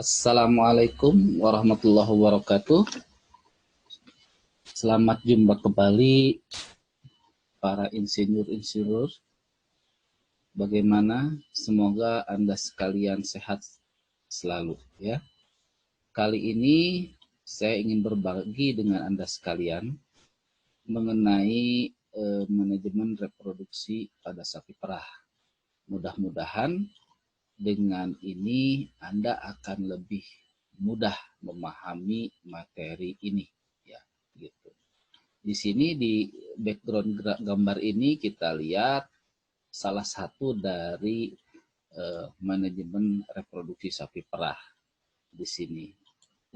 Assalamualaikum warahmatullahi wabarakatuh. Selamat jumpa kembali para insinyur-insinyur. Bagaimana? Semoga Anda sekalian sehat selalu ya. Kali ini saya ingin berbagi dengan Anda sekalian mengenai manajemen reproduksi pada sapi perah. Mudah-mudahan dengan ini Anda akan lebih mudah memahami materi ini ya, gitu. Di sini di background gambar ini kita lihat salah satu dari manajemen reproduksi sapi perah di sini.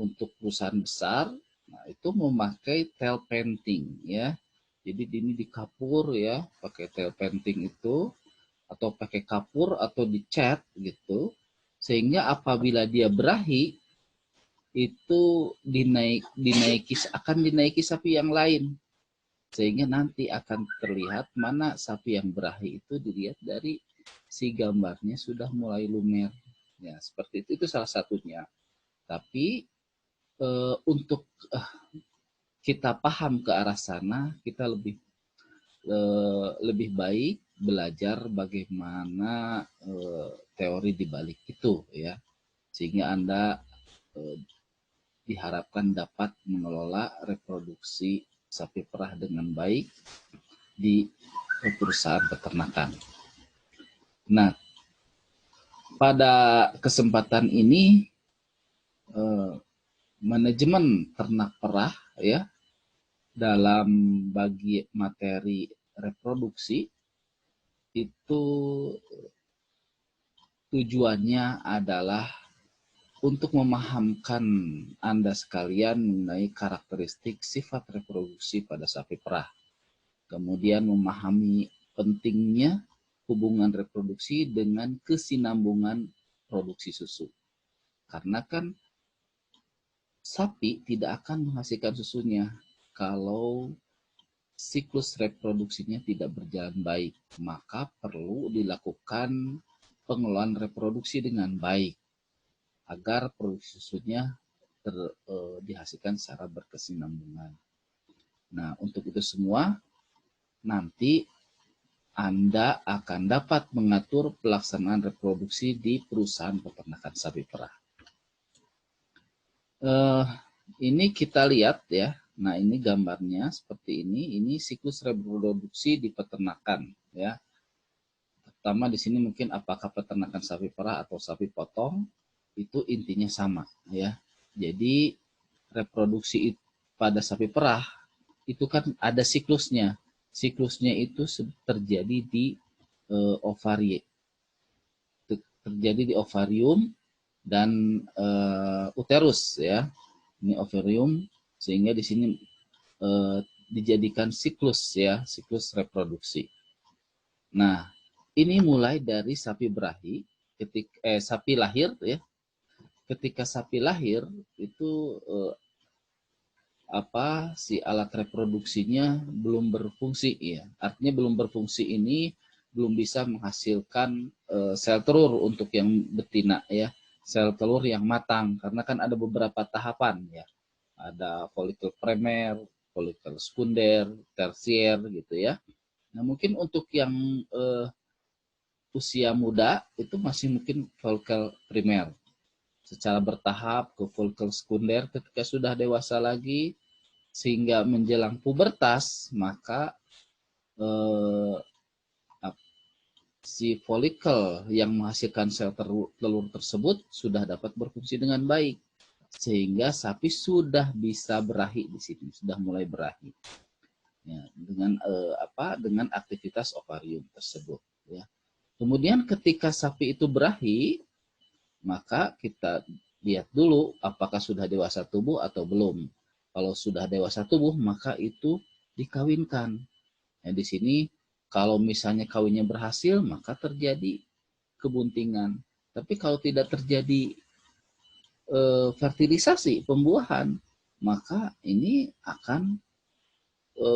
Untuk perusahaan besar, nah itu memakai tail painting ya. Jadi ini di kapur ya, pakai tail painting itu atau pakai kapur atau dicat gitu. Sehingga apabila dia berahi itu akan dinaiki sapi yang lain, sehingga nanti akan terlihat mana sapi yang berahi itu dilihat dari si gambarnya sudah mulai lumer ya, seperti itu salah satunya. Tapi untuk kita paham ke arah sana, kita lebih baik belajar bagaimana teori di balik itu ya, sehingga Anda diharapkan dapat mengelola reproduksi sapi perah dengan baik di perusahaan peternakan. Nah, pada kesempatan ini manajemen ternak perah ya, dalam bagi materi reproduksi itu tujuannya adalah untuk memahamkan Anda sekalian mengenai karakteristik sifat reproduksi pada sapi perah. Kemudian memahami pentingnya hubungan reproduksi dengan kesinambungan produksi susu. Karena kan sapi tidak akan menghasilkan susunya kalau siklus reproduksinya tidak berjalan baik. Maka perlu dilakukan pengelolaan reproduksi dengan baik agar produksi susunya dihasilkan secara berkesinambungan. Nah, untuk itu semua nanti Anda akan dapat mengatur pelaksanaan reproduksi di perusahaan peternakan sapi perah. Ini kita lihat ya. Nah, ini gambarnya seperti ini. Ini siklus reproduksi di peternakan ya. Pertama di sini mungkin apakah peternakan sapi perah atau sapi potong, itu intinya sama ya. Jadi reproduksi pada sapi perah itu kan ada siklusnya. Siklusnya itu terjadi di ovarium dan uterus ya. Ini ovarium, sehingga di sini dijadikan siklus ya, siklus reproduksi. Nah, ini mulai dari sapi berahi, sapi lahir ya. Ketika sapi lahir itu si alat reproduksinya belum berfungsi ya. Artinya belum berfungsi ini belum bisa menghasilkan sel telur untuk yang betina ya. Sel telur yang matang, karena kan ada beberapa tahapan ya. Ada folikel primer, folikel sekunder, tersier gitu ya. Nah, mungkin untuk yang usia muda itu masih mungkin folikel primer. Secara bertahap ke folikel sekunder, ketika sudah dewasa lagi sehingga menjelang pubertas, maka si folikel yang menghasilkan sel telur tersebut sudah dapat berfungsi dengan baik, sehingga sapi sudah bisa berahi di sini, sudah mulai berahi ya, dengan aktivitas ovarium tersebut ya. Kemudian ketika sapi itu berahi, maka kita lihat dulu apakah sudah dewasa tubuh atau belum. Kalau sudah dewasa tubuh, maka itu dikawinkan. Nah, di sini kalau misalnya kawinnya berhasil, maka terjadi kebuntingan. Tapi kalau tidak terjadi fertilisasi, pembuahan, maka ini akan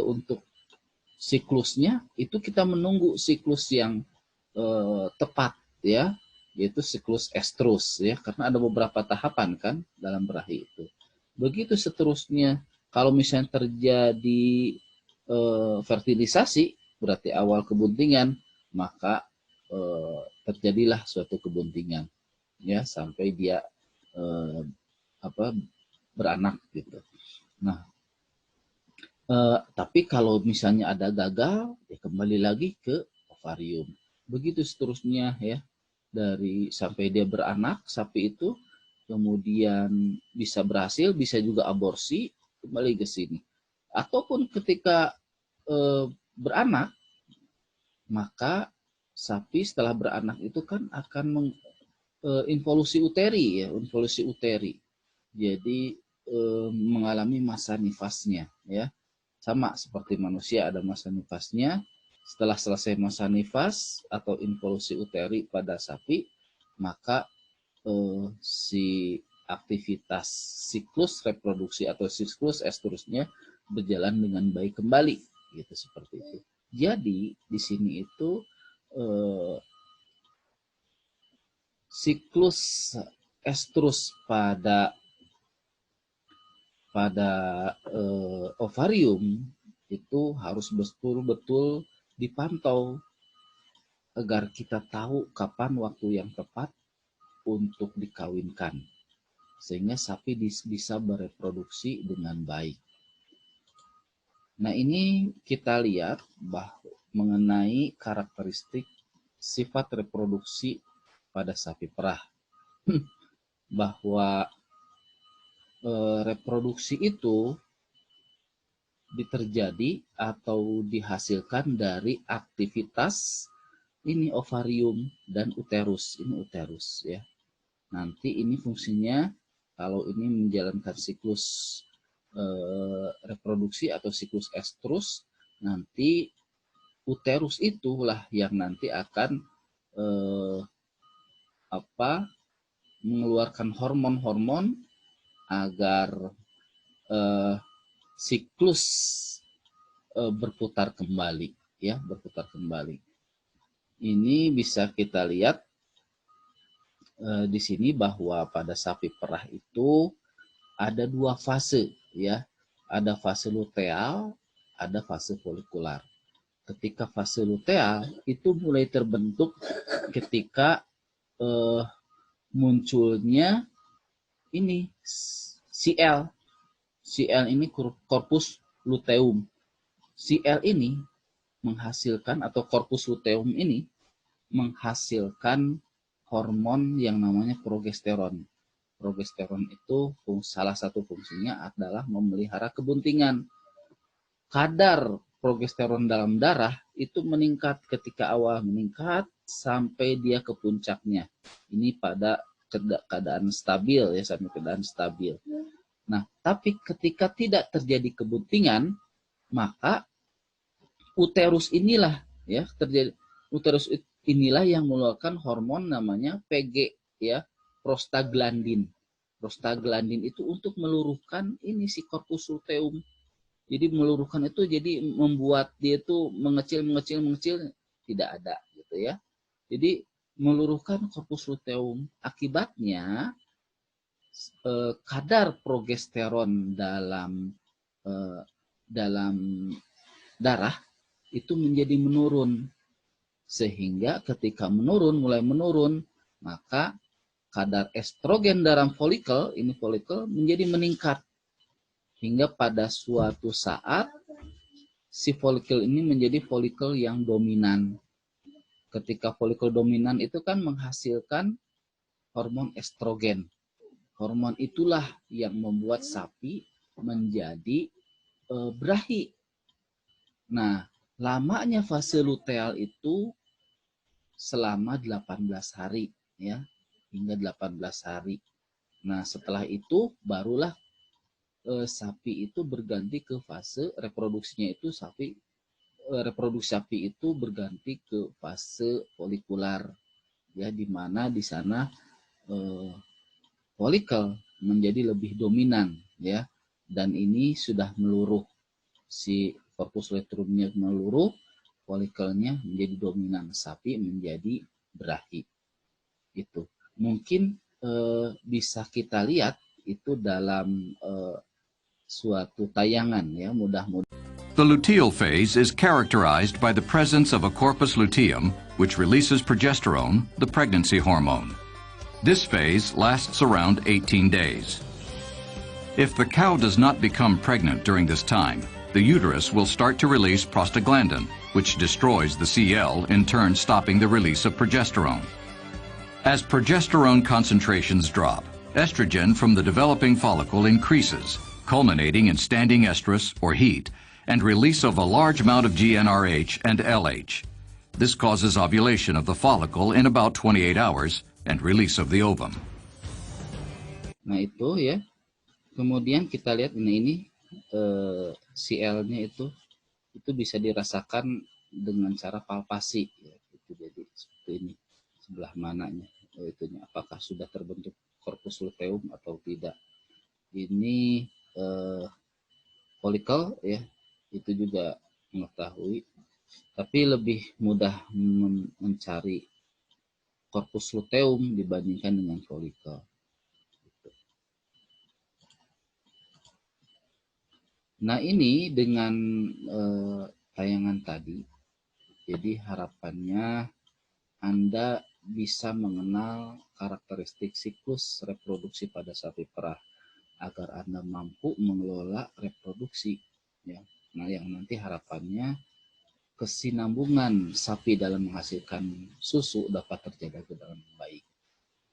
untuk siklusnya itu kita menunggu siklus yang tepat ya. yaitu siklus estrus ya, karena ada beberapa tahapan kan dalam berahi itu. Begitu seterusnya, kalau misalnya terjadi fertilisasi, berarti awal kebuntingan, maka terjadilah suatu kebuntingan ya sampai dia beranak gitu. Nah, tapi kalau misalnya ada gagal, ya kembali lagi ke ovarium. Begitu seterusnya ya, dari sampai dia beranak sapi itu, kemudian bisa berhasil, bisa juga aborsi, kembali ke sini. Ataupun ketika beranak, maka sapi setelah beranak itu kan akan involusi uteri ya, involusi uteri. Jadi mengalami masa nifasnya ya. Sama seperti manusia ada masa nifasnya. Setelah selesai masa nifas atau involusi uteri pada sapi, maka si aktivitas siklus reproduksi atau siklus estrusnya berjalan dengan baik kembali, gitu seperti itu. Jadi di sini itu siklus estrus pada ovarium itu harus betul-betul dipantau agar kita tahu kapan waktu yang tepat untuk dikawinkan, sehingga sapi bisa bereproduksi dengan baik. Nah, ini kita lihat mengenai karakteristik sifat reproduksi pada sapi perah. Bahwa reproduksi itu terjadi atau dihasilkan dari aktivitas ini ovarium dan uterus. Ini uterus ya. Nanti ini fungsinya kalau ini menjalankan siklus reproduksi atau siklus estrus, nanti uterus itulah yang nanti akan mengeluarkan hormon-hormon agar siklus berputar kembali ya, berputar kembali. Ini bisa kita lihat di sini bahwa pada sapi perah itu ada dua fase ya, ada fase luteal, ada fase folikular. Ketika fase luteal itu mulai terbentuk ketika munculnya ini CL. CL ini corpus luteum. CL ini menghasilkan atau corpus luteum ini menghasilkan hormon yang namanya progesteron. Progesteron itu salah satu fungsinya adalah memelihara kebuntingan. Kadar progesteron dalam darah itu meningkat ketika awal meningkat sampai dia ke puncaknya. Ini pada keadaan stabil ya, sampai keadaan stabil. Nah, tapi ketika tidak terjadi kebuntingan, maka uterus inilah ya terjadi, uterus inilah yang mengeluarkan hormon namanya PG ya, prostaglandin. Prostaglandin itu untuk meluruhkan ini si corpus luteum. Jadi meluruhkan itu jadi membuat dia itu mengecil tidak ada gitu ya. Jadi meluruhkan corpus luteum, akibatnya kadar progesteron dalam darah itu menjadi menurun, sehingga ketika mulai menurun, maka kadar estrogen dalam folikel menjadi meningkat hingga pada suatu saat si folikel ini menjadi folikel yang dominan. Ketika folikel dominan itu kan menghasilkan hormon estrogen. Hormon itulah yang membuat sapi menjadi berahi. Nah, lamanya fase luteal itu selama 18 hari ya, hingga 18 hari. Nah, setelah itu barulah sapi itu berganti ke fase reproduksinya itu reproduksi sapi itu berganti ke fase folikular ya, di mana di sana folikel menjadi lebih dominan ya, dan ini sudah meluruh, si corpus luteumnya meluruh, folikelnya menjadi dominan, sapi menjadi berahi. Itu mungkin bisa kita lihat itu dalam suatu tayangan ya, mudah-mudahan. The luteal phase is characterized by the presence of a corpus luteum, which releases progesterone, the pregnancy hormone. This phase lasts around 18 days. If the cow does not become pregnant during this time, the uterus will start to release prostaglandin, which destroys the CL, in turn stopping the release of progesterone. As progesterone concentrations drop, estrogen from the developing follicle increases, culminating in standing estrus, or heat, and release of a large amount of GnRH and LH. This causes ovulation of the follicle in about 28 hours and release of the ovum. Nah itu ya, kemudian kita lihat ini CL-nya itu bisa dirasakan dengan cara palpasi ya. Itu jadi seperti ini, sebelah mananya itunya, apakah sudah terbentuk corpus luteum atau tidak. Ini folikel ya, itu juga mengetahui, tapi lebih mudah mencari corpus luteum dibandingkan dengan folikel. Nah ini dengan tayangan tadi, jadi harapannya Anda bisa mengenal karakteristik siklus reproduksi pada sapi perah agar Anda mampu mengelola reproduksi ya. Nah yang nanti harapannya kesinambungan sapi dalam menghasilkan susu dapat terjaga dengan baik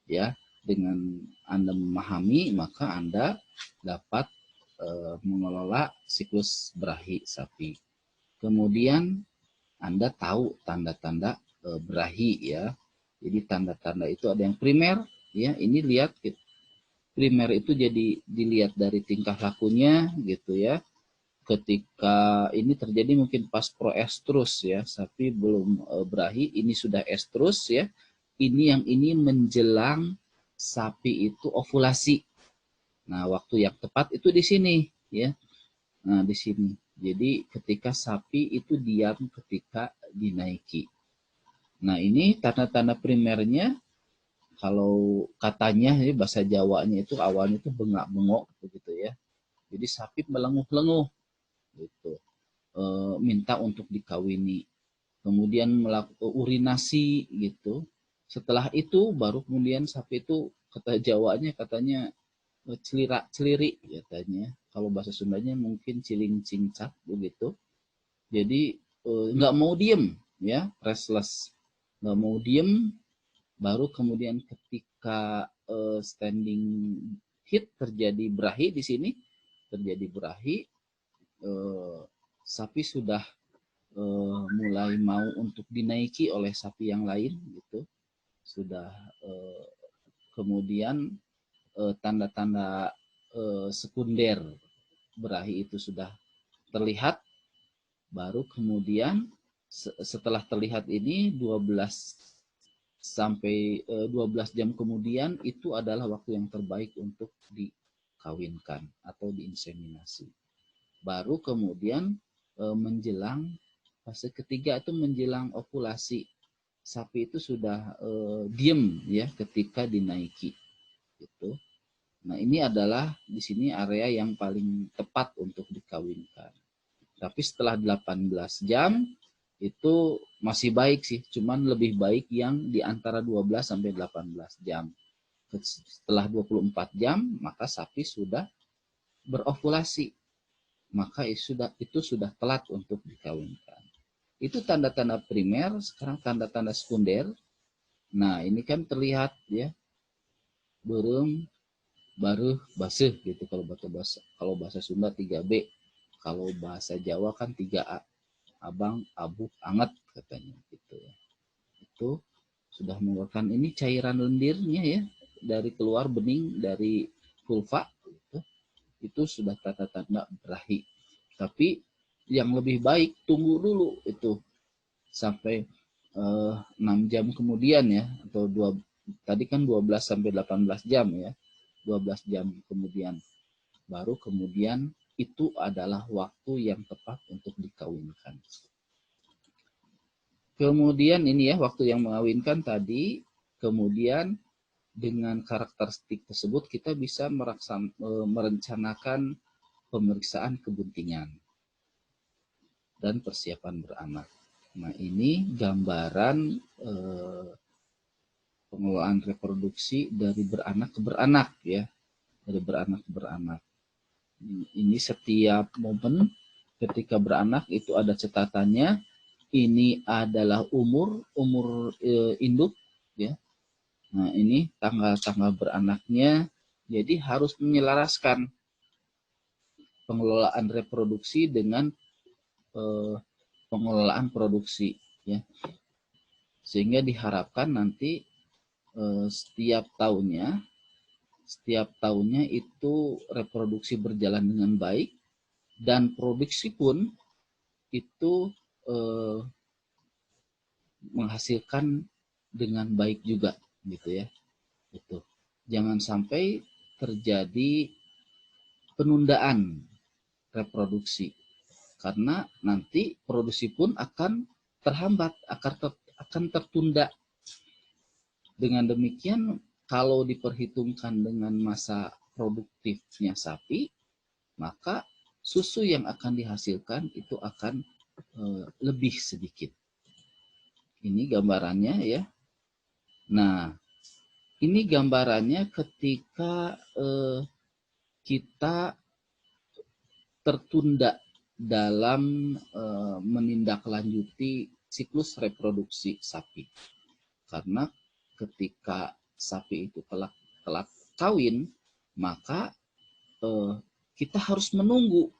ya. Dengan Anda memahami, maka Anda dapat mengelola siklus berahi sapi. Kemudian Anda tahu tanda-tanda berahi ya. Jadi tanda-tanda itu ada yang primer ya. Ini lihat primer itu jadi dilihat dari tingkah lakunya gitu ya. Ketika ini terjadi mungkin pas proestrus ya, sapi belum berahi, ini sudah estrus ya. Ini yang ini menjelang sapi itu ovulasi. Nah, waktu yang tepat itu di sini ya. Nah, di sini. Jadi ketika sapi itu diam ketika dinaiki. Nah, ini tanda-tanda primernya, kalau katanya ya, bahasa Jawanya itu awalnya itu bengak-bengok begitu ya. Jadi sapi melenguh-lenguh gitu. Minta untuk dikawini. Kemudian melakukan urinasi gitu. Setelah itu baru kemudian sapi itu, kata Jawanya katanya celirak-celirik katanya. Kalau bahasa Sundanya mungkin ciling cincak begitu. Jadi nggak mau diem ya, restless, nggak mau diem. Baru kemudian ketika standing heat terjadi berahi di sini, terjadi berahi, sapi sudah mulai mau untuk dinaiki oleh sapi yang lain gitu. Sudah kemudian tanda-tanda sekunder berahi itu sudah terlihat, baru kemudian setelah terlihat ini 12 jam kemudian itu adalah waktu yang terbaik untuk dikawinkan atau diinseminasi. Baru kemudian menjelang fase ketiga itu menjelang ovulasi, sapi itu sudah diem ya ketika dinaiki gitu. Nah, ini adalah di sini area yang paling tepat untuk dikawinkan. Tapi setelah 18 jam itu masih baik sih, cuman lebih baik yang di antara 12 sampai 18 jam. Setelah 24 jam maka sapi sudah berovulasi. Maka itu sudah telat untuk dikawinkan. Itu tanda-tanda primer. Sekarang tanda-tanda sekunder. Nah, ini kan terlihat ya, burung baru basuh gitu kalau bahasa Sunda 3B, kalau bahasa Jawa kan 3A, abang, abu, anget katanya gitu ya. Itu sudah mengeluarkan ini cairan lendirnya ya, dari keluar bening dari vulva gitu. Itu sudah tanda-tanda berahi. Tapi yang lebih baik tunggu dulu itu sampai 6 jam kemudian ya, atau tadi kan 12 sampai 18 jam ya. 12 jam kemudian baru kemudian itu adalah waktu yang tepat untuk dikawinkan. Kemudian ini ya, waktu yang mengawinkan tadi Kemudian dengan karakteristik tersebut kita bisa merencanakan pemeriksaan kebuntingan dan persiapan beranak. Nah, ini gambaran pengelolaan reproduksi dari beranak ke beranak ya, dari beranak ke beranak. Ini setiap momen ketika beranak itu ada catatannya. Ini adalah umur induk ya. Nah, ini tanggal-tanggal beranaknya. Jadi harus menyelaraskan pengelolaan reproduksi dengan pengelolaan produksi ya. Sehingga diharapkan nanti setiap tahunnya itu reproduksi berjalan dengan baik dan produksi pun itu menghasilkan dengan baik juga gitu ya. Itu. Jangan sampai terjadi penundaan reproduksi karena nanti produksi pun akan terhambat, akan tertunda. Dengan demikian kalau diperhitungkan dengan masa produktifnya sapi, maka susu yang akan dihasilkan itu akan lebih sedikit. Ini gambarannya ya. Nah, ini gambarannya ketika kita tertunda dalam menindaklanjuti siklus reproduksi sapi. Karena ketika sapi itu telat kawin, maka kita harus menunggu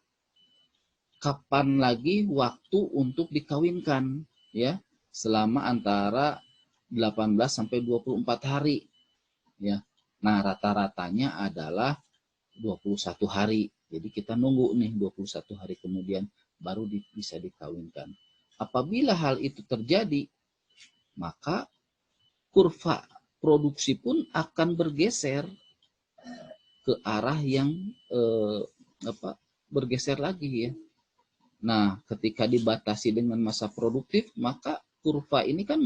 kapan lagi waktu untuk dikawinkan ya, selama antara 18 sampai 24 hari ya. Nah, rata-ratanya adalah 21 hari. Jadi kita nunggu nih 21 hari kemudian baru bisa dikawinkan. Apabila hal itu terjadi, maka kurva produksi pun akan bergeser ke arah yang bergeser lagi ya. Nah, ketika dibatasi dengan masa produktif, maka kurva ini kan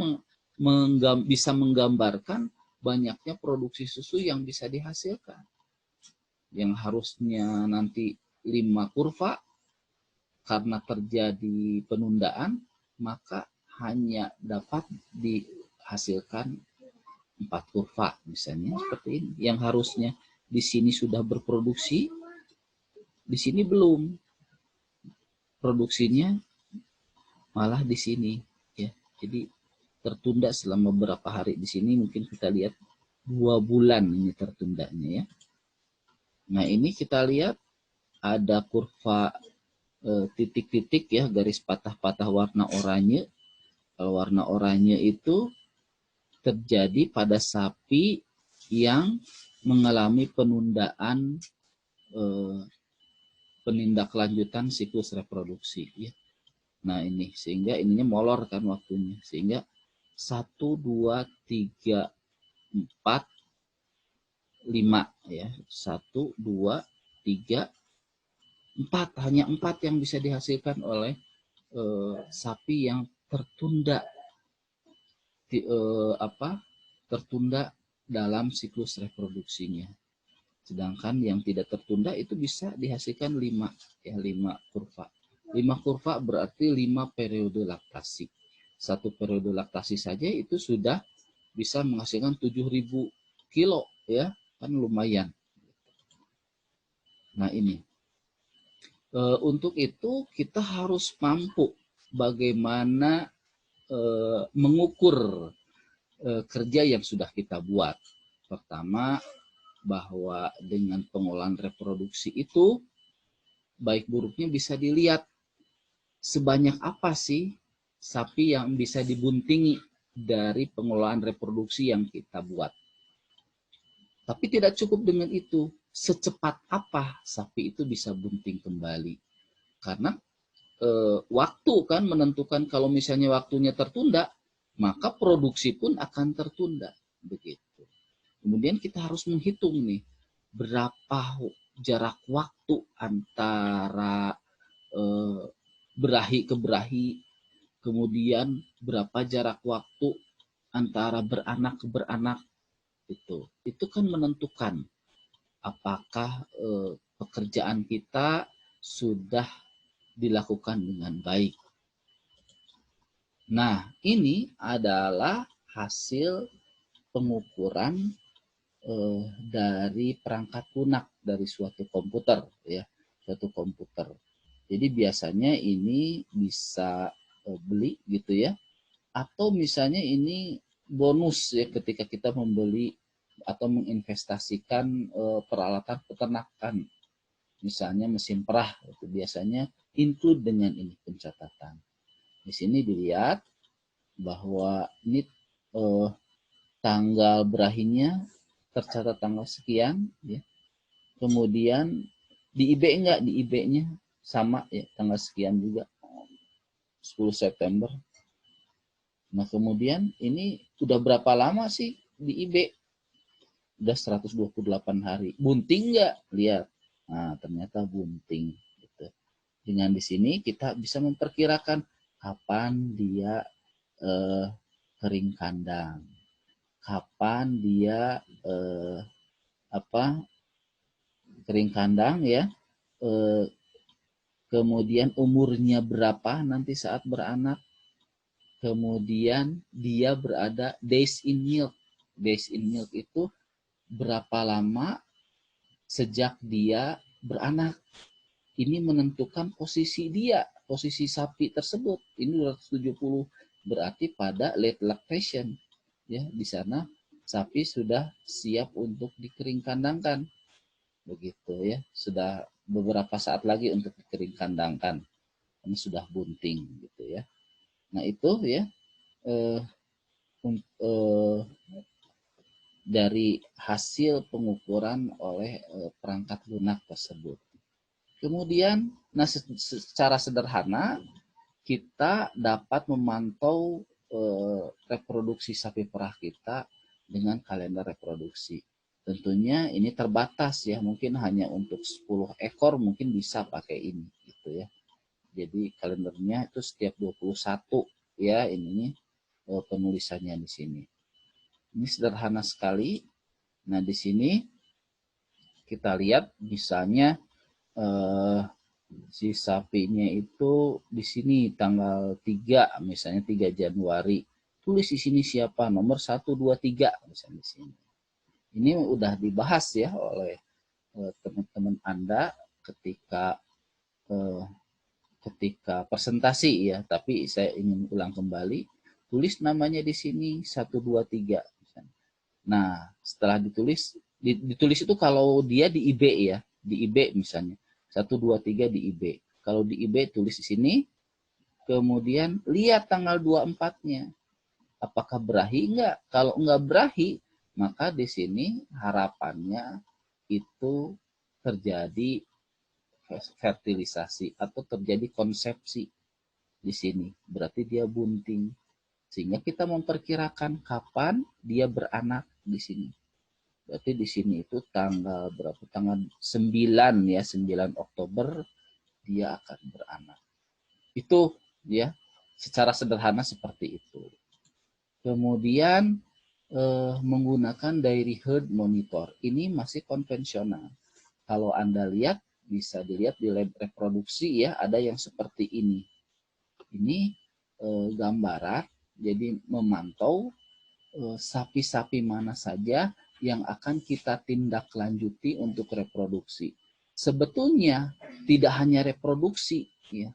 bisa menggambarkan banyaknya produksi susu yang bisa dihasilkan. Yang harusnya nanti 5 kurva, karena terjadi penundaan, maka hanya dapat dihasilkan 4 kurva misalnya seperti ini. Yang harusnya di sini sudah berproduksi, di sini belum. Produksinya malah di sini ya. Jadi tertunda selama beberapa hari di sini, mungkin kita lihat 2 bulan ini tertundanya ya. Nah, ini kita lihat ada kurva titik-titik ya, garis patah-patah warna oranye. Kalau warna oranye itu terjadi pada sapi yang mengalami penundaan penindaklanjutan siklus reproduksi ya. Nah, ini sehingga ininya molor kan waktunya, sehingga 1, 2, 3, 4, 5 ya. 1, 2, 3, 4, hanya 4 yang bisa dihasilkan oleh sapi yang tertunda tertunda dalam siklus reproduksinya. Sedangkan yang tidak tertunda itu bisa dihasilkan 5 ya, 5 kurva. 5 kurva berarti 5 periode laktasi. 1 periode laktasi saja itu sudah bisa menghasilkan 7.000 kilo ya, kan lumayan. Nah, ini untuk itu kita harus mampu bagaimana mengukur kerja yang sudah kita buat. Pertama, bahwa dengan pengolahan reproduksi itu baik buruknya bisa dilihat sebanyak apa sih sapi yang bisa dibuntingi dari pengolahan reproduksi yang kita buat. Tapi tidak cukup dengan itu, secepat apa sapi itu bisa bunting kembali. Karena waktu kan menentukan, kalau misalnya waktunya tertunda, maka produksi pun akan tertunda. Begitu. Kemudian kita harus menghitung nih, berapa jarak waktu antara berahi ke berahi, kemudian berapa jarak waktu antara beranak ke beranak itu kan menentukan apakah pekerjaan kita sudah dilakukan dengan baik. Nah, ini adalah hasil pengukuran dari perangkat lunak dari suatu komputer, ya, suatu komputer. Jadi biasanya ini bisa beli gitu ya, atau misalnya ini bonus ya ketika kita membeli atau menginvestasikan peralatan peternakan, misalnya mesin perah, itu biasanya include dengan ini pencatatan. Di sini dilihat bahwa ini tanggal berakhirnya tercatat tanggal sekian, ya. Kemudian di IB enggak, di IB-nya sama ya, tanggal sekian juga, 10 September. Nah, kemudian ini udah berapa lama sih di IB? Udah 128 hari. Bunting enggak? Lihat. Nah, ternyata bunting gitu. Dengan di sini kita bisa memperkirakan kapan dia kering kandang. Kapan dia kering kandang ya, kemudian umurnya berapa nanti saat beranak, kemudian dia berada days in milk. Days in milk itu berapa lama sejak dia beranak. Ini menentukan posisi dia, posisi sapi tersebut. Ini 270 berarti pada late lactation. Ya, di sana sapi sudah siap untuk dikering kandangkan. Begitu ya, sudah beberapa saat lagi untuk dikering kandangkan. Ini sudah bunting gitu ya. Nah, itu ya dari hasil pengukuran oleh perangkat lunak tersebut. Kemudian, nah secara sederhana kita dapat memantau reproduksi sapi perah kita dengan kalender reproduksi. Tentunya ini terbatas ya, mungkin hanya untuk 10 ekor mungkin bisa pakai ini gitu ya. Jadi kalendernya itu setiap 21 ya, ini penulisannya di sini. Ini sederhana sekali. Nah, di sini kita lihat misalnya si sapinya itu di sini tanggal 3, misalnya 3 Januari. Tulis di sini siapa, nomor 1, 2, 3 misalnya di sini. Ini udah dibahas ya oleh teman-teman Anda ketika presentasi ya, tapi saya ingin ulang kembali, tulis namanya di sini 1, 2, 3. Nah, setelah ditulis itu kalau dia di IB ya, di IB misalnya 1, 2, 3 di IB. Kalau di IB tulis di sini, kemudian lihat tanggal 24-nya. Apakah berahi enggak? Kalau enggak berahi, maka di sini harapannya itu terjadi fertilisasi atau terjadi konsepsi di sini. Berarti dia bunting. Sehingga kita memperkirakan kapan dia beranak di sini. Berarti di sini itu tanggal berapa? Tanggal 9 ya, 9 Oktober dia akan beranak. Itu ya, secara sederhana seperti itu. Kemudian menggunakan dairy herd monitor. Ini masih konvensional. Kalau Anda lihat, bisa dilihat di lab reproduksi ya, ada yang seperti ini. Ini gambaran, jadi memantau sapi-sapi mana saja yang akan kita tindak lanjuti untuk reproduksi. Sebetulnya tidak hanya reproduksi, ya,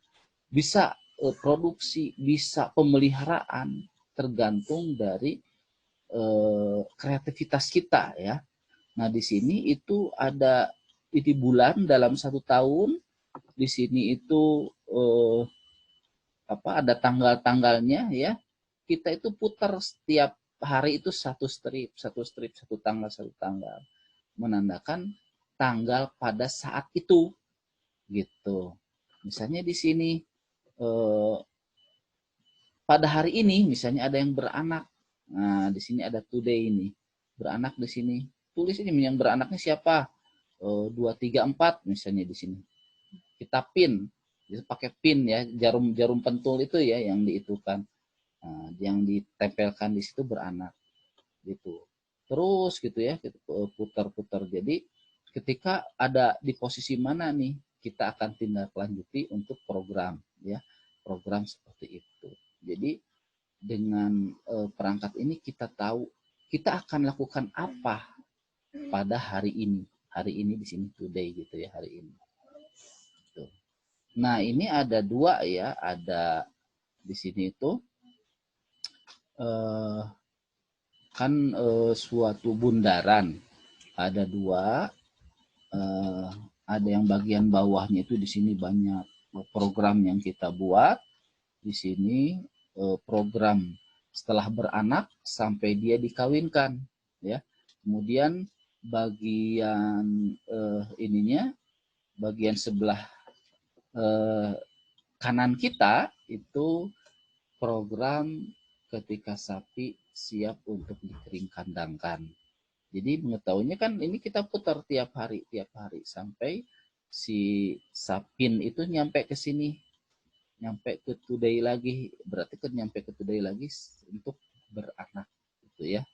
bisa produksi, bisa pemeliharaan, tergantung dari kreativitas kita ya. Nah, di sini itu ada ini bulan dalam 1 tahun, di sini itu ada tanggal-tanggalnya ya. Kita itu putar setiap hari itu satu strip, satu tanggal, menandakan tanggal pada saat itu gitu. Misalnya di sini pada hari ini misalnya ada yang beranak. Nah, di sini ada today ini. Beranak di sini. Tulis ini yang beranaknya siapa? 2, 3, 4 misalnya di sini. Kita pin. Jadi pakai pin ya, jarum pentul itu ya yang diitukan. Nah, yang ditempelkan di situ beranak gitu. Terus gitu ya, putar-putar. Jadi ketika ada di posisi mana nih, kita akan tindak lanjuti untuk program ya, program seperti itu. Jadi dengan perangkat ini kita tahu kita akan lakukan apa pada hari ini. Hari ini di sini today gitu ya, hari ini. Tuh. Nah, ini ada dua ya, ada di sini itu kan suatu bundaran. Ada dua, ada yang bagian bawahnya itu di sini banyak program yang kita buat. Di sini program setelah beranak sampai dia dikawinkan ya. Kemudian bagian ininya, bagian sebelah kanan kita itu program ketika sapi siap untuk dikering kandangkan. Jadi mengetahuinya kan ini kita putar tiap hari sampai si sapin itu nyampe ke sini, nyampe ke today lagi, berarti kan nyampe ke today lagi untuk beranak gitu ya.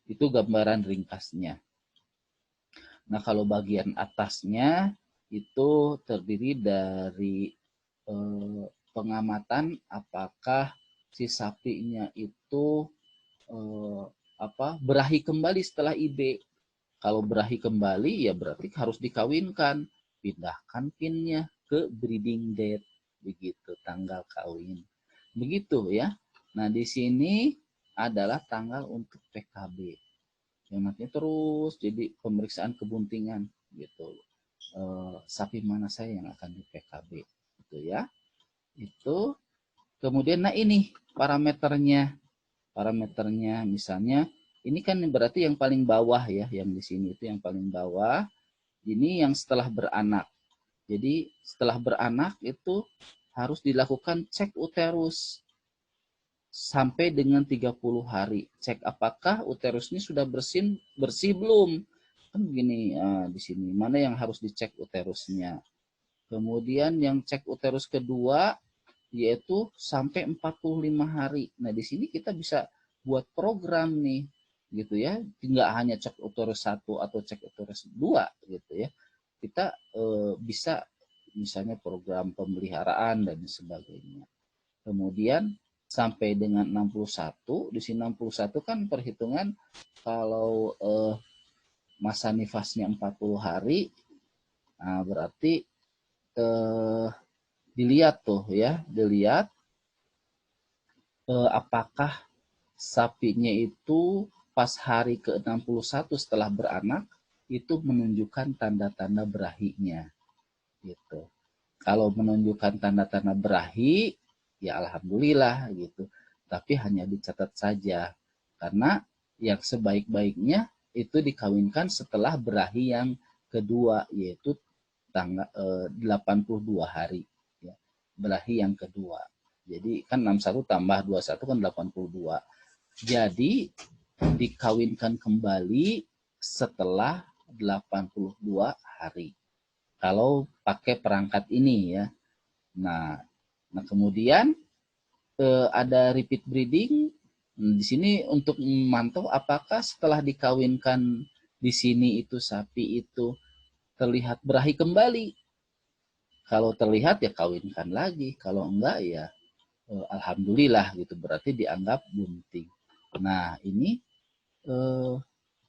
Itu gambaran ringkasnya. Nah, kalau bagian atasnya itu terdiri dari pengamatan apakah si sapinya itu berahi kembali setelah IB. Kalau berahi kembali ya berarti harus dikawinkan, pindahkan pinnya ke breeding date, begitu tanggal kawin. Begitu ya. Nah, di sini adalah tanggal untuk PKB. Yang nantinya terus jadi pemeriksaan kebuntingan gitu. Sapi mana saya yang akan di PKB gitu ya. Itu kemudian nah ini parameternya misalnya ini kan berarti yang paling bawah ya, yang di sini itu yang paling bawah. Ini yang setelah beranak. Jadi setelah beranak itu harus dilakukan cek uterus sampai dengan 30 hari. Cek apakah uterus ini sudah bersih belum. Kan begini di sini mana yang harus dicek uterusnya. Kemudian yang cek uterus kedua yaitu sampai 45 hari. Nah, di sini kita bisa buat program nih gitu ya. Nggak hanya cek uterus 1 atau cek uterus 2 gitu ya. Kita bisa misalnya program pemeliharaan dan sebagainya. Kemudian sampai dengan 61, di sini 61 kan perhitungan kalau masa nifasnya 40 hari, nah berarti dilihat tuh ya, dilihat apakah sapinya itu pas hari ke-61 setelah beranak itu menunjukkan tanda-tanda berahinya gitu. Kalau menunjukkan tanda-tanda berahi ya alhamdulillah gitu. Tapi hanya dicatat saja karena yang sebaik-baiknya itu dikawinkan setelah berahi yang kedua yaitu tanggal 82 hari ya. Berahi yang kedua. Jadi kan 61 tambah 21 kan 82. Jadi dikawinkan kembali setelah 82 hari. Kalau pakai perangkat ini ya. Nah kemudian ada repeat breeding. Di sini untuk memantau apakah setelah dikawinkan di sini itu sapi itu terlihat berahi kembali. Kalau terlihat ya kawinkan lagi. Kalau enggak ya alhamdulillah gitu. Berarti dianggap bunting. Nah ini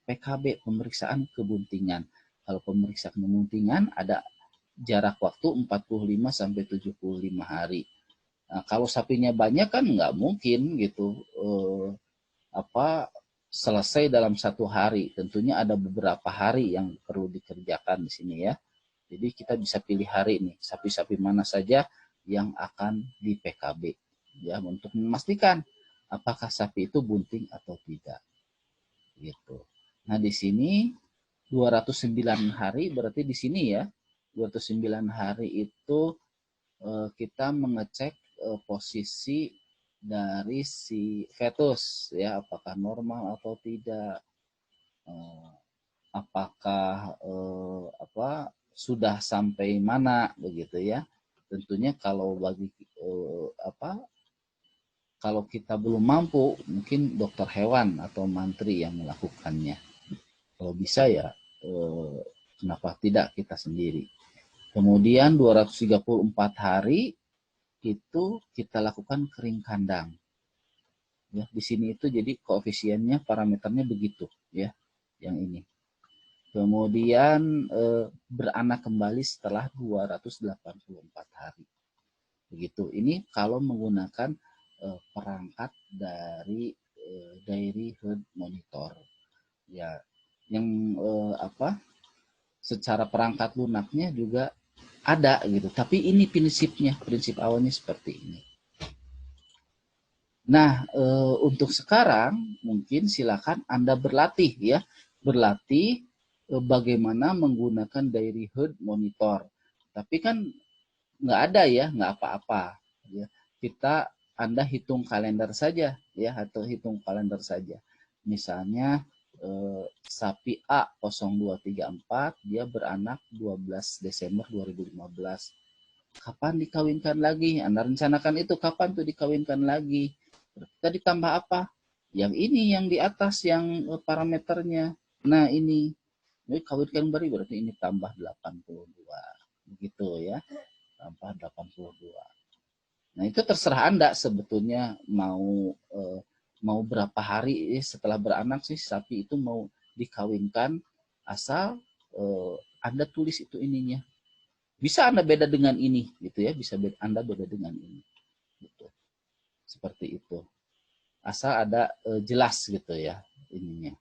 PKB pemeriksaan kebuntingan. Kalau pemeriksaan kebuntingan ada jarak waktu 45 sampai 75 hari. Nah, kalau sapinya banyak kan nggak mungkin gitu selesai dalam satu hari. Tentunya ada beberapa hari yang perlu dikerjakan di sini ya. Jadi kita bisa pilih hari nih sapi-sapi mana saja yang akan di PKB ya untuk memastikan apakah sapi itu bunting atau tidak. Gitu. Nah, di sini 209 hari berarti di sini ya 209 hari itu kita mengecek posisi dari si fetus ya apakah normal atau tidak, apakah sudah sampai mana begitu ya. Tentunya kalau bagi Kalau kita belum mampu, mungkin dokter hewan atau mantri yang melakukannya. Kalau bisa ya, kenapa tidak kita sendiri. Kemudian 234 hari itu kita lakukan kering kandang. Ya, di sini itu jadi koefisiennya, parameternya begitu ya, yang ini. Kemudian beranak kembali setelah 284 hari. Begitu. Ini kalau menggunakan perangkat dari dairy herd monitor. Ya, yang secara perangkat lunaknya juga ada gitu. Tapi ini prinsipnya, prinsip awalnya seperti ini. Nah, untuk sekarang mungkin silakan Anda berlatih ya, berlatih bagaimana menggunakan dairy herd monitor. Tapi kan nggak ada ya, nggak apa-apa. Ya. Anda hitung kalender saja ya, atau hitung kalender saja. Misalnya sapi A 0234 dia beranak 12 Desember 2015. Kapan dikawinkan lagi? Anda rencanakan itu kapan tuh dikawinkan lagi? Kita ditambah apa? Yang ini yang di atas yang parameternya. Nah, ini kawinkan kembali berarti ini tambah 82. Begitu ya. Tambah 82. Nah, itu terserah Anda sebetulnya mau berapa hari setelah beranak sih sapi itu mau dikawinkan, asal Anda tulis itu ininya. Bisa Anda beda dengan ini gitu ya, bisa Anda beda dengan ini. Gitu. Seperti itu. Asal ada jelas gitu ya ininya.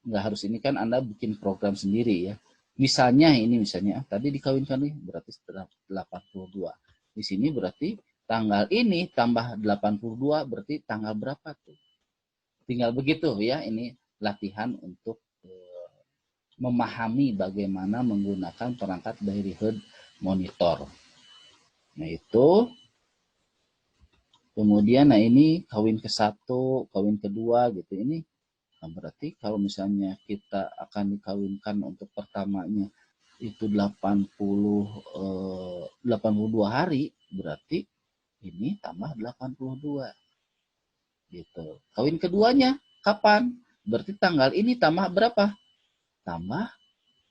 Nggak harus ini kan Anda bikin program sendiri ya. Misalnya tadi dikawinkan nih berarti 82. Di sini berarti tanggal ini tambah 82 berarti tanggal berapa tuh? Tinggal begitu ya, ini latihan untuk memahami bagaimana menggunakan perangkat dairy herd monitor. Nah itu. Kemudian nah ini kawin ke-1, kawin kedua gitu. Ini nah berarti kalau misalnya kita akan dikawinkan untuk pertamanya itu 82 hari, berarti ini tambah 82. Gitu. Kawin keduanya kapan? Berarti tanggal ini tambah berapa? Tambah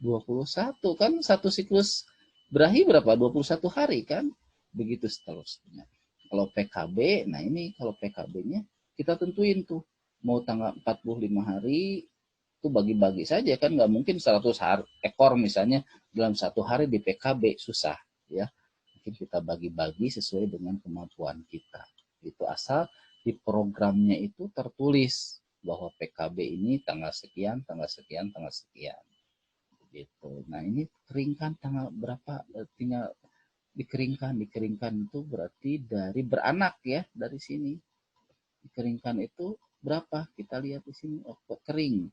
21 kan, satu siklus berahi berapa? 21 hari kan? Begitu seterusnya. Kalau PKB, nah ini kalau PKB-nya kita tentuin tuh mau tanggal 45 hari itu bagi-bagi saja kan, nggak mungkin 100 ekor misalnya dalam satu hari di PKB, susah ya. Mungkin kita bagi-bagi sesuai dengan kemampuan kita. Itu asal di programnya itu tertulis bahwa PKB ini tanggal sekian, tanggal sekian, tanggal sekian. Gitu. Nah ini keringkan tanggal berapa? Tinggal dikeringkan itu berarti dari beranak ya, dari sini dikeringkan itu berapa, kita lihat di sini, oh kering.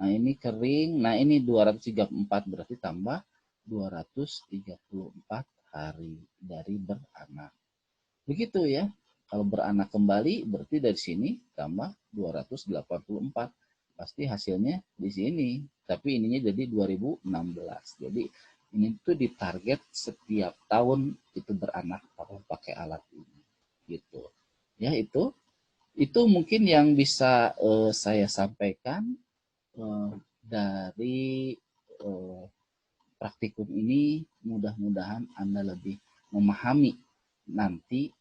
Nah ini kering, nah ini 234 berarti tambah 234 hari dari beranak, begitu ya. Kalau beranak kembali berarti dari sini tambah 284, pasti hasilnya di sini, tapi ininya jadi 2016. Jadi ini tuh ditarget setiap tahun itu beranak kalau pakai alat ini gitu ya. Itu mungkin yang bisa saya sampaikan dari praktikum ini. Mudah-mudahan Anda lebih memahami nanti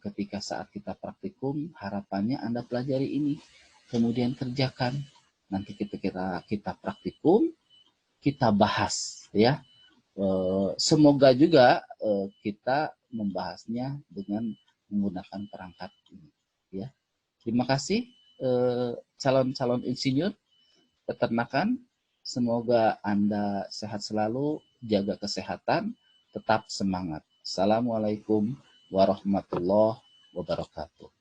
ketika saat kita praktikum. Harapannya Anda pelajari ini kemudian kerjakan, nanti ketika kita praktikum kita bahas ya. Semoga juga kita membahasnya dengan menggunakan perangkat ini ya. Terima kasih calon-calon insinyur peternakan, semoga Anda sehat selalu, jaga kesehatan, tetap semangat. Assalamualaikum warahmatullahi wabarakatuh.